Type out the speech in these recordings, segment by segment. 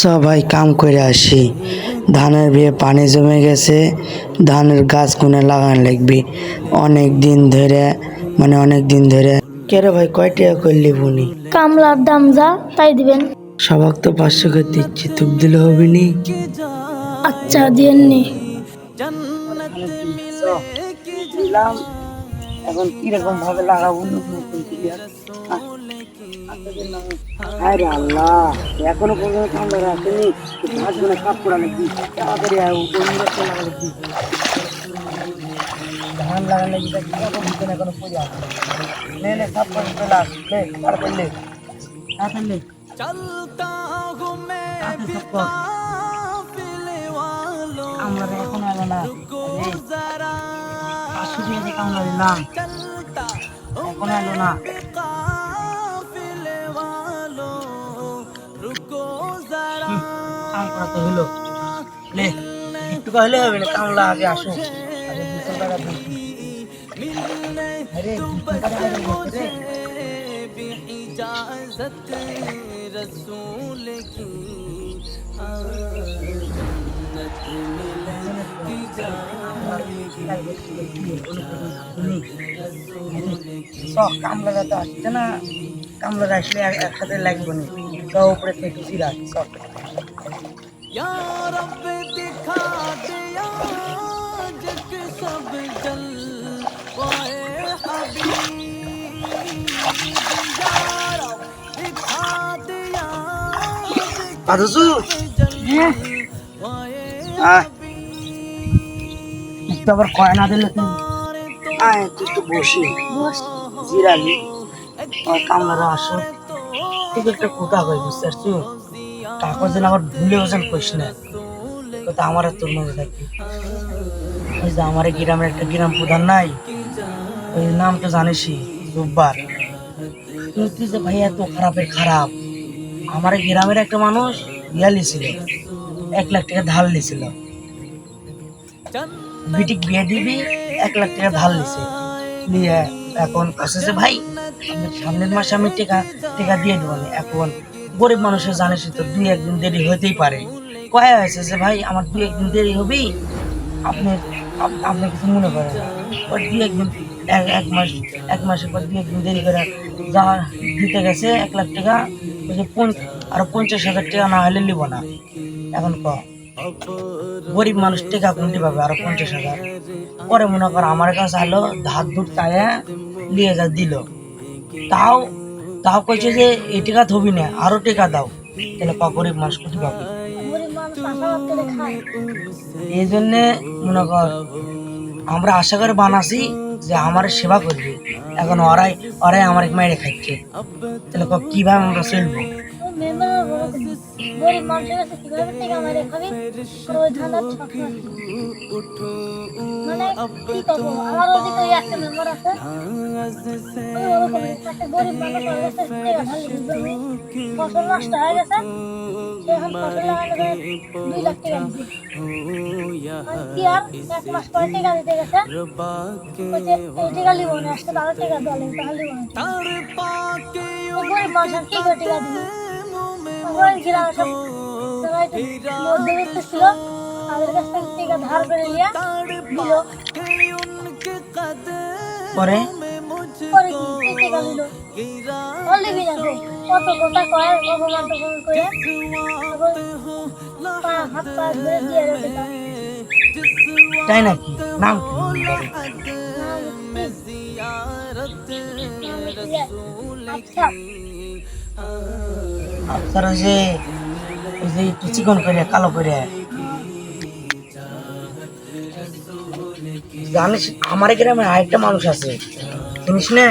সবাই কাম করে আসি, ধানের বিয়ে পানি জমে গেছে, ধানের গাছ কোনে লাগান লাগবে অনেক দিন ধরে, অনেক দিন ধরে। কেরে ভাই, কয় টাকা করলি বুনি? কামলার দাম যা তাই দিবেন। সবাক তো 500 করে দিচ্ছি, তুক দিলে হবে নি? আচ্ছা দিয়েননি। দিলাম, এখন কিরকম ভাবে লাগাবো নতুন আরে আল্লাহ, এখনো পর্যন্ত আমরা আসেনি। ভাত গুলো কাপ করা লাগবে, তাড়াতাড়ি লাগালে ধান লাগালে কিরকম ভিতরে এখনো পড়ে আছে। লে লে সব করে চলে আস, লে তাড়াতাড়ি লে, তাড়াতাড়ি লে, তাড়াতাড়ি সব কর। আমরা এখন এলো না, 500 টাকা দিয়ে কামলা দিলাম, এখন এলো না। কাম করা তো হলো, লে একটু হলে হবে না, কামলা আগে আসো, আগে 200 টাকা দিই। আরে 200 টাকা দিতে রে। কামলারা তো আসছে না, কামলারা আসলে একসাথে লাগবে না, সব উপরে থেকে সিরাজ সব। একটু আবার কয় না দিলে তুই আয়, তুই একটু বসে জিরালি কামলারা আসো, ঠিক একটা কোথা হয় বুঝতে পারছো, কাগজ যেন আবার ভুলে ওজন করিস না, তো আমার তোর মনে থাকবে। ওই যে আমার গ্রামের একটা গ্রাম প্রধান নাই, ওই নাম তো জানিসই, জব্বার। তুই যে ভাই এত খারাপের খারাপ, আমার গ্রামের একটা মানুষ ইয়া লিছিল, 1 লাখ টাকা ধার লিছিল, বিটিক বিয়ে দিবি, 1 লাখ টাকা ধার লিছে নিয়ে এখন কাছে ভাই সামনের মাসে আমি টেকা টেকা দিয়ে দেবো। এখন গরিব মানুষের জানিস তো 2-1 দিন দেরি হতেই পারে, কয়া হয়েছে যে ভাই আমার 2-1 দিন দেরি হবেই, আপনি আপনি কিছু মনে করেন না, ওর 2-1 দিন, এক মাসের পর 2-1 দিন দেরি করে যা দিতে গেছে 1 লাখ টাকা, ওই যে আরো 50,000 টাকা না হলে নিব না। এখন গরিব মানুষ টাকা কোনটি পাবে আরো 50,000? পরে মনে কর আমার কাছে আলো ধার ধুর চায় নিয়ে যা দিল, তাও তাও কইছে যে এই টাকা থবি না, আরো টাকা দাও, তাহলে গরিব মানুষ কোটি পাবে। এই জন্যে মনে কর আমরা আশা করে বানাছি যে আমার সেবা করবে, এখন ওরাই ওরাই আমার মেরে খাচ্ছে, তাহলে কিভাবে আমরা চলবো? গরিব মানুষের কাছে কিভাবে টাকা মারে খাবি, ওই ধান্দার ছক মানে কি করবো, আমার ওদিকে একটা মেম্বার আছে, একটা গরিব মানুষ ফসল নষ্ট হয়ে গেছে, সে এখন ফসল লাগানো 2 লাখ টাকা দিচ্ছে, কি আর 1 মাস পরে টাকা দিতে গেছে, এই টাকা লিব না, আসতে তারা টাকা দলে তাহলে লিব না, গরিব মানুষ কি করে টাকা দিবি? গ্রামের সব মধ্যবিত্ত ছিল, তাদের কাছ থেকে টাকা ধার করে নিয়ে দিল, পরে পরে কি টাকা দিল, লিবি না কত কথা কয়, অপমান টপমান করে হাত পা ধরে দিয়ে রেখে দাও। তাই নাকি? নাম আচ্ছা আপনারা যে ওই যে একটু চিকন করে কালো করে, জানিস আমার গ্রামে আরেকটা মানুষ আছে, চিনিস না?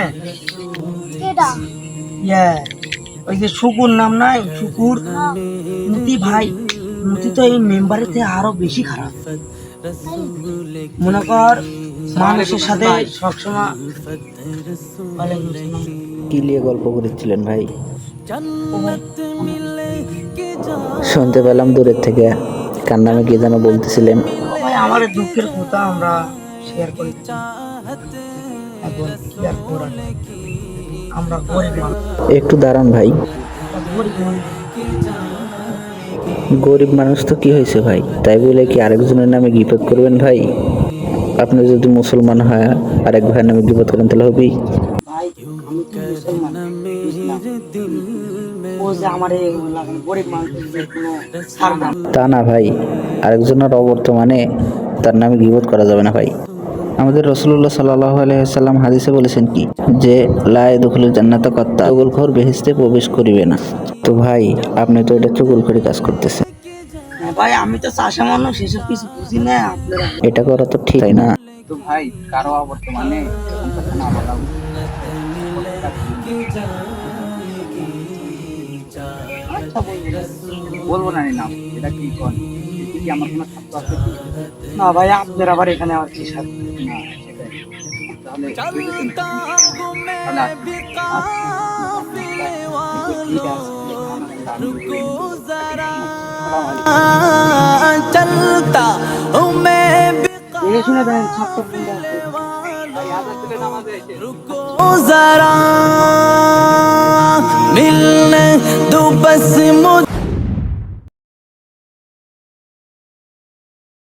ইয়া ওই যে শুকুর নাম নাই, শুকুর মতি ভাই, মতি তো এই মেম্বারের থেকে আরো বেশি খারাপ, মনে কর মানুষের সাথে সবসময়। কি নিয়ে গল্প করেছিলেন ভাই? শুনতে পেলাম দূরের থেকে, কার নামে কি যেন বলতেছিলেন? ভাই আমার দুঃখের কথা আমরা শেয়ার করি, এখন কি আর করার, আমরা গরিব মানুষ। একটু দাঁড়ান ভাই। গরিব মানুষ গরিব মানুষ তো কি হয়েছে ভাই, তাই বলে কি আরেকজনের নামে গিবত করবেন ভাই? আপনি যদি মুসলমান হয় আরেক ভাইয়ের নামে গিবত করেন তাহলে হবেই। ভাই আমি তো মুসলমান বুঝলাম, ও যে আমার গরিব মানুষের কোনো ছাড় না। তা না ভাই, আরেকজনের অবর্তমানে তার নামে গিবত করা যাবে না ভাই। আমাদের রাসূলুল্লাহ সাল্লাল্লাহু আলাইহি ওয়াসাল্লাম হাদিসে বলেছেন কি, যে লা ইয়াদখুলুল জান্নাতা কাত্তা, চুগলখোর বেহেশতে প্রবেশ করিবে না। তো ভাই আপনি তো এটা চুগলখড়ি কাজ করতেছেন, হ্যাঁ ভাই আমি তো চাষা মানুষ, এসব কিছু বুঝি না। আপনারা এটা করা তো ঠিক তাই না? তো ভাই কারো বর্তমানে এরকম কথা না বলা উচিত। আচ্ছা বলবো না নাম, এটা কি কোন এতে কি আমার কোনো ছাত্র আছে কি? না ভাই আপনার আবার এখানে আমার কি সাথে? না সেটাই। তাহলে বুঝেছেন তো? তাহলে ঠিক আছে। দেখে শুনে দেন ছাত্র বন্ধু আছে। जरा मिलने दो बस मुझे